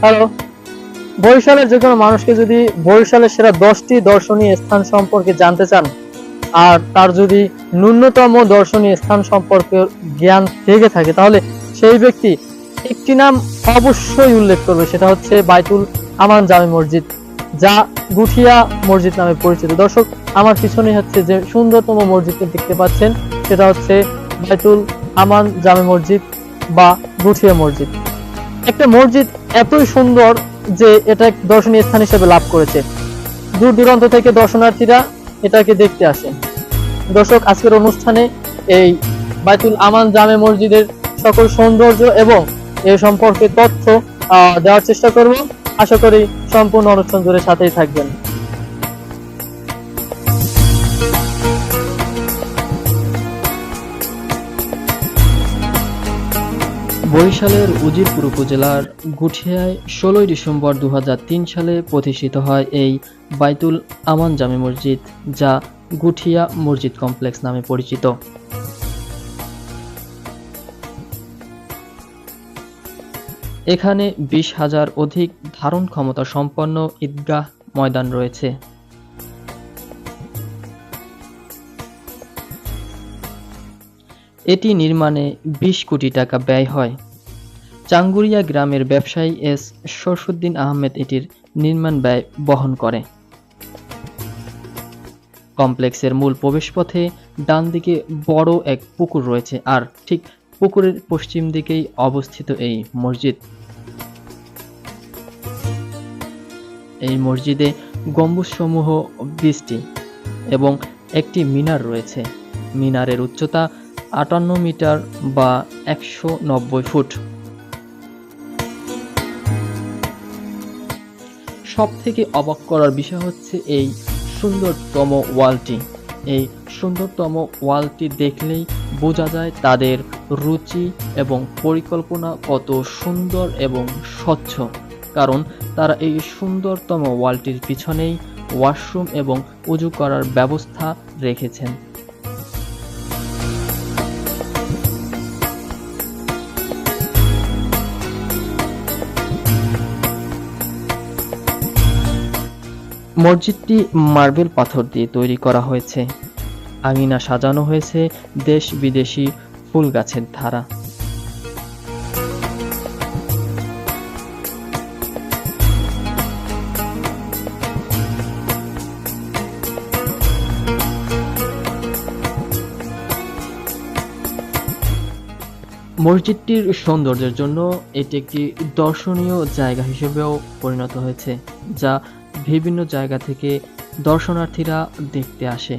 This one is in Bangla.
হ্যালো, বরিশালের যে কোনো মানুষকে যদি বরিশালের সেরা 10টি দর্শনীয় স্থান সম্পর্কে জানতে চান, আর তার যদি ন্যূনতম দর্শনীয় স্থান সম্পর্কে জ্ঞান থেকে থাকে, তাহলে সেই ব্যক্তি একটি নাম অবশ্যই উল্লেখ করবে, সেটা হচ্ছে বাইতুল আমান জামে মসজিদ, যা গুঠিয়া মসজিদ নামে পরিচিত। দর্শক, আমার পিছনে হচ্ছে যে সুন্দরতম মসজিদটি দেখতে পাচ্ছেন, সেটা হচ্ছে বাইতুল আমান জামে মসজিদ বা গুঠিয়া মসজিদ। একটা মসজিদ এতই সুন্দর যে এটা এক দর্শনীয় স্থান হিসেবে লাভ করেছে। দূর দূরান্ত থেকে দর্শনার্থীরা এটাকে দেখতে আসেন। দর্শক, আজকের অনুষ্ঠানে এই বাইতুল আমান জামে মসজিদের সকল সৌন্দর্য এবং এ সম্পর্কে তথ্য দেওয়ার চেষ্টা করব। আশা করি সম্পূর্ণ অনুষ্ঠান জুড়ে সাথেই থাকবেন। বরিশালের উজিরপুর উপজেলার গুঠিয়ায় 16 ডিসেম্বর 2003 সালে প্রতিষ্ঠিত হয় এই বাইতুল আমান জামে মসজিদ, যা গুঠিয়া মসজিদ কমপ্লেক্স নামে পরিচিত। এখানে 20,000 অধিক ধারণ ক্ষমতা সম্পন্ন ঈদগাহ ময়দান রয়েছে। এটি নির্মাণে 20 কোটি টাকা ব্যয় হয়। চাঙ্গুরিয়া গ্রামের ব্যবসায়ী এস শরফুদ্দিন আহমেদ এটির নির্মাণ ব্যয় বহন করে। কমপ্লেক্সের মূল প্রবেশপথে ডান দিকে বড় এক পুকুর রয়েছে, আর ঠিক পুকুরের পশ্চিম দিকেই অবস্থিত এই মসজিদ। এই মসজিদে গম্বুজসমূহ 20টি এবং একটি মিনার রয়েছে। মিনারের উচ্চতা 58 মিটার বা 190 ফুট। সব থেকে অবাক করার বিষয় হচ্ছে এই সুন্দরতম ওয়ালটি। এই সুন্দরতম ওয়ালটি দেখলেই বোঝা যায় তাদের রুচি এবং পরিকল্পনা কত সুন্দর এবং স্বচ্ছ, কারণ তারা এই সুন্দরতম ওয়ালটির পিছনেই ওয়াশরুম এবং উজু করার ব্যবস্থা রেখেছেন। মসজিদটি মার্বেল পাথর দিয়ে তৈরি করা হয়েছে। আঙিনা সাজানো হয়েছে দেশ বিদেশি ফুল গাছের ধারা। মসজিদটির সৌন্দর্যের জন্য এটি একটি দর্শনীয় জায়গা হিসেবেও পরিণত হয়েছে, যা বিভিন্ন জায়গা থেকে দর্শনার্থীরা দেখতে আসে।